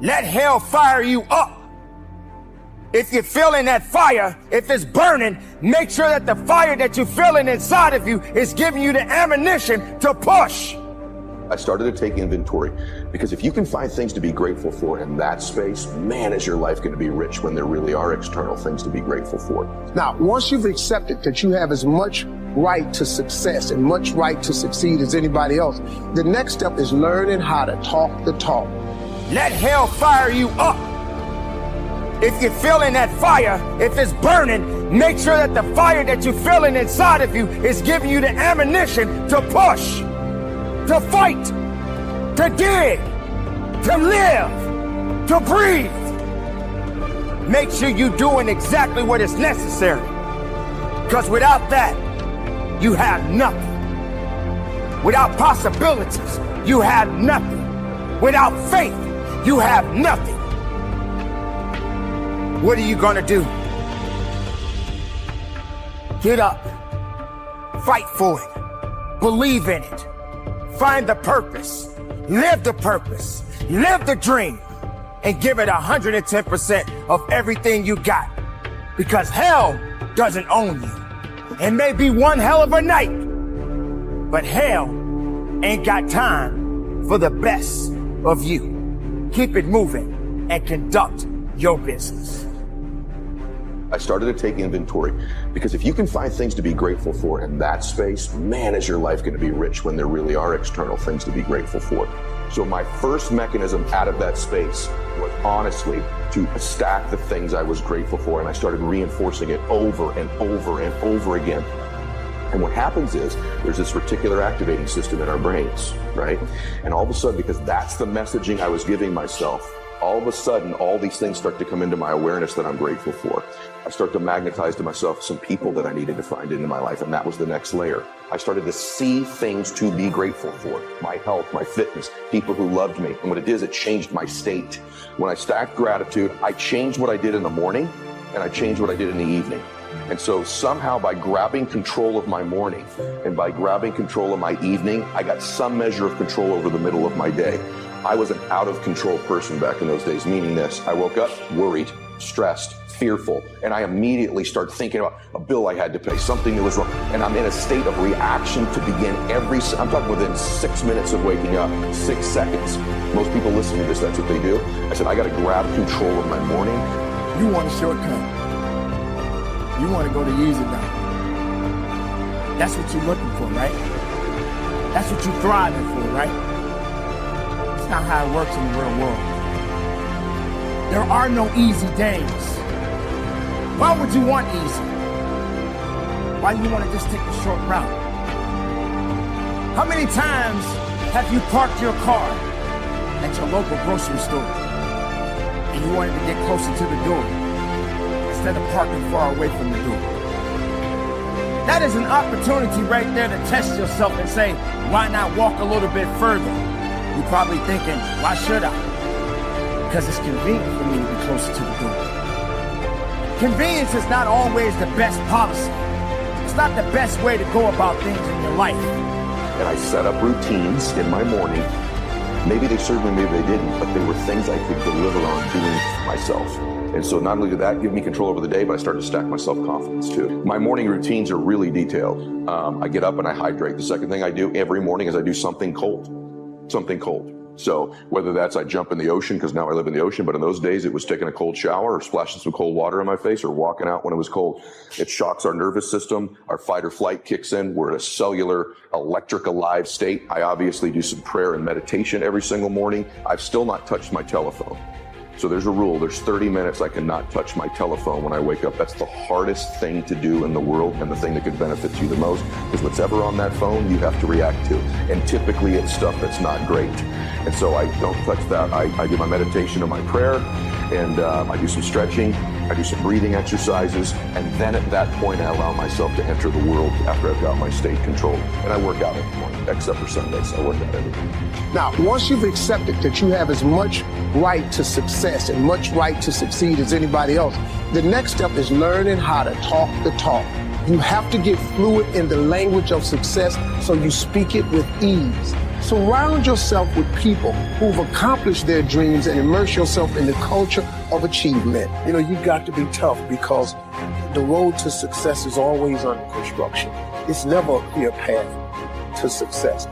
Let hell fire you up. If you're feeling that fire, if it's burning, make sure that the fire that you're feeling inside of you is giving you the ammunition to push. I started to take inventory because if you can find things to be grateful for in that space, man, is your life going to be rich when there really are external things to be grateful for. Now, once you've accepted that you have as much right to success and much right to succeed as anybody else, the next step is learning how to talk the talk. Let hell fire you up. If you're feeling that fire, if it's burning, make sure that the fire that you're feeling inside of you is giving you the ammunition to push, to fight, to dig, to live, to breathe. Make sure you're doing exactly what is necessary. Because without that, you have nothing. Without possibilities, you have nothing. Without faith, you have nothing. What are you gonna do? Get up. Fight for it. Believe in it. Find the purpose. Live the purpose. Live the dream. And give it 110% of everything you got. Because hell doesn't own you. It may be one hell of a night, but hell ain't got time for the best of you. Keep it moving and conduct your business. I started to take inventory because if you can find things to be grateful for in that space, man, is your life going to be rich when there really are external things to be grateful for. So my first mechanism out of that space was honestly to stack the things I was grateful for, and I started reinforcing it over and over and over again. And what happens is there's this reticular activating system in our brains, right? And all of a sudden, because that's the messaging I was giving myself, all of a sudden, all these things start to come into my awareness that I'm grateful for. I start to magnetize to myself some people that I needed to find into my life, and that was the next layer. I started to see things to be grateful for. My health, my fitness, people who loved me. And what it is, it changed my state. When I stacked gratitude, I changed what I did in the morning, and I changed what I did in the evening. And so somehow by grabbing control of my morning and by grabbing control of my evening, I got some measure of control over the middle of my day. I was an out of control person back in those days, meaning this: I woke up worried, stressed, fearful, and I immediately start thinking about a bill I had to pay, something that was wrong, and I'm in a state of reaction to begin I'm talking within 6 minutes of waking up, 6 seconds. Most people listening to this, that's what they do. I said, I got to grab control of my morning. You want a shortcut. You want to go the easy route. That's what you're looking for, right? That's what you're thriving for, right? It's not how it works in the real world. There are no easy days. Why would you want easy? Why do you want to just take the short route? How many times have you parked your car at your local grocery store and you wanted to get closer to the door instead of parking far away from the door? That is an opportunity right there to test yourself and say, why not walk a little bit further? You're probably thinking, why should I? Because it's convenient for me to be closer to the door. Convenience is not always the best policy. It's not the best way to go about things in your life. And I set up routines in my morning. Maybe they served me, maybe they didn't, but they were things I could deliver on doing myself. And so not only did that give me control over the day, but I started to stack my self-confidence too. My morning routines are really detailed. I get up and I hydrate. The second thing I do every morning is I do something cold. Something cold. So whether that's I jump in the ocean, because now I live in the ocean, but in those days it was taking a cold shower or splashing some cold water on my face or walking out when it was cold. It shocks our nervous system. Our fight or flight kicks in. We're in a cellular, electric, alive state. I obviously do some prayer and meditation every single morning. I've still not touched my telephone. So there's a rule. There's 30 minutes I cannot touch my telephone when I wake up. That's the hardest thing to do in the world and the thing that could benefit you the most, because what's ever on that phone, you have to react to. And typically it's stuff that's not great. And so I don't touch that. I do my meditation and my prayer, and I do some stretching. I do some breathing exercises. And then at that point, I allow myself to enter the world after I've got my state controlled. And I work out every morning, except for Sundays. I work out every morning. Now, once you've accepted that you have as much right to success and much right to succeed as anybody else, the next step is learning how to talk the talk. You have to get fluid in the language of success so you speak it with ease. Surround yourself with people who've accomplished their dreams and immerse yourself in the culture of achievement. You know, you've got to be tough because the road to success is always under construction. It's never a clear path to success.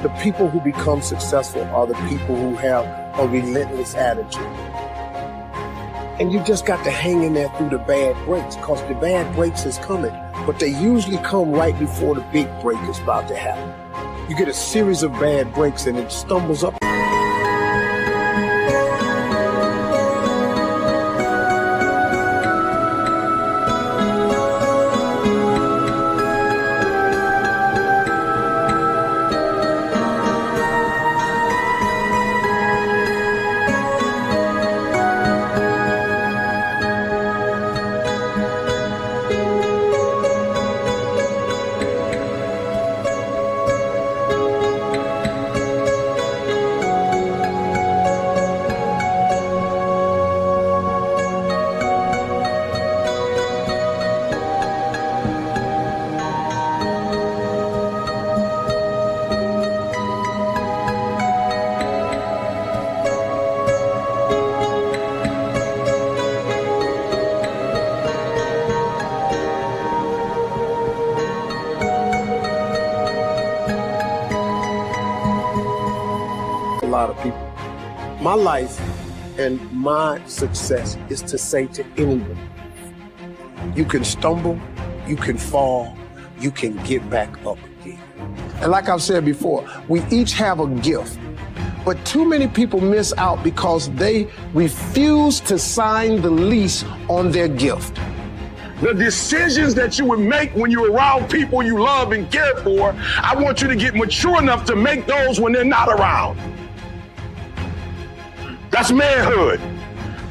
The people who become successful are the people who have a relentless attitude. And you just got to hang in there through the bad breaks, because the bad breaks is coming, but they usually come right before the big break is about to happen. You get a series of bad breaks and it stumbles up. A lot of people. My life and my success is to say to anyone, you can stumble, you can fall, you can get back up again. And like I've said before, we each have a gift, but too many people miss out because they refuse to sign the lease on their gift. The decisions that you would make when you're around people you love and care for, I want you to get mature enough to make those when they're not around. That's manhood.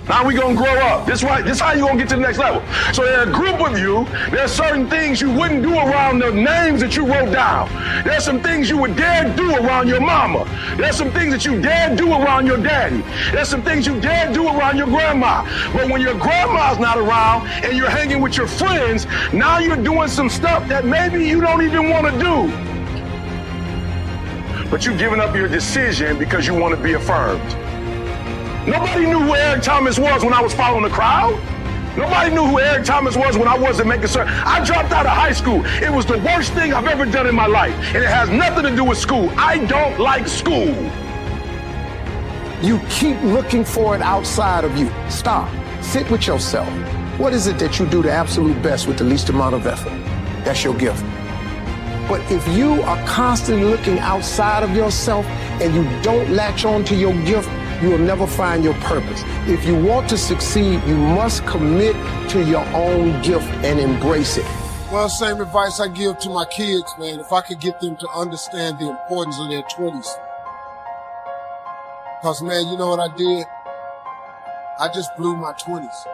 Now we gonna grow up. This how you gonna get to the next level. So there are a group of you, there's certain things you wouldn't do around the names that you wrote down. There's some things you would dare do around your mama. There's some things that you dare do around your daddy. There's some things you dare do around your grandma. But when your grandma's not around and you're hanging with your friends, now you're doing some stuff that maybe you don't even want to do. But you're giving up your decision because you want to be affirmed. Nobody knew who Eric Thomas was when I was following the crowd. Nobody knew who Eric Thomas was when I wasn't making certain. I dropped out of high school. It was the worst thing I've ever done in my life. And it has nothing to do with school. I don't like school. You keep looking for it outside of you. Stop. Sit with yourself. What is it that you do the absolute best with the least amount of effort? That's your gift. But if you are constantly looking outside of yourself and you don't latch on to your gift, you will never find your purpose. If you want to succeed, you must commit to your own gift and embrace it. Well, same advice I give to my kids, man. If I could get them to understand the importance of their 20s. Because, man, you know what I did? I just blew my 20s.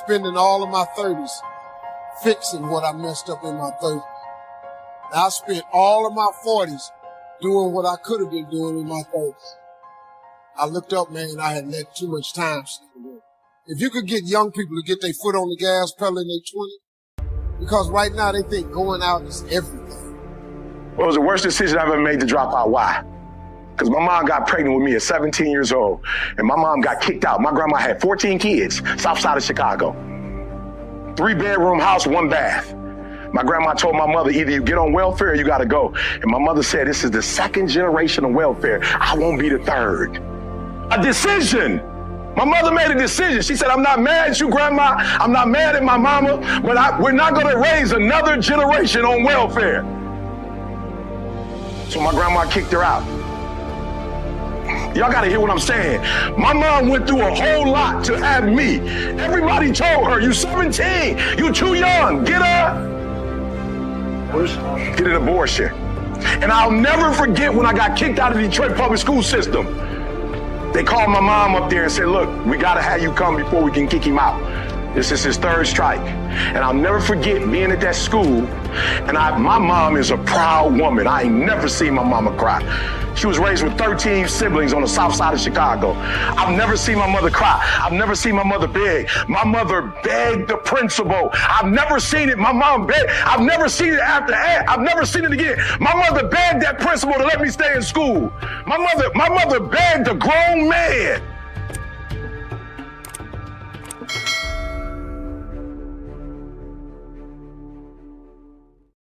Spending all of my 30s fixing what I messed up in my 30s. I spent all of my 40s doing what I could have been doing in my 30s. I looked up, man, and I had let too much time slip away. If you could get young people to get their foot on the gas pedal in their 20s, because right now they think going out is everything. What was the worst decision I've ever made to drop out? Why? Because my mom got pregnant with me at 17 years old, and my mom got kicked out. My grandma had 14 kids, south side of Chicago. 3-bedroom house, 1 bath. My grandma told my mother, either you get on welfare or you got to go. And my mother said, this is the second generation of welfare. I won't be the third. A decision. My mother made a decision. She said, I'm not mad at you, Grandma. I'm not mad at my mama, but we're not going to raise another generation on welfare. So my grandma kicked her out. Y'all got to hear what I'm saying. My mom went through a whole lot to have me. Everybody told her, you 17, you too young, get an abortion. And I'll never forget when I got kicked out of the Detroit public school system. They called my mom up there and said, look, we got to have you come before we can kick him out. This is his third strike. And I'll never forget being at that school. And my mom is a proud woman. I ain't never seen my mama cry. She was raised with 13 siblings on the south side of Chicago. I've never seen my mother cry. I've never seen my mother beg. My mother begged the principal. I've never seen it. My mom begged. I've never seen it after. I've never seen it again. My mother begged that principal to let me stay in school. My mother begged a grown man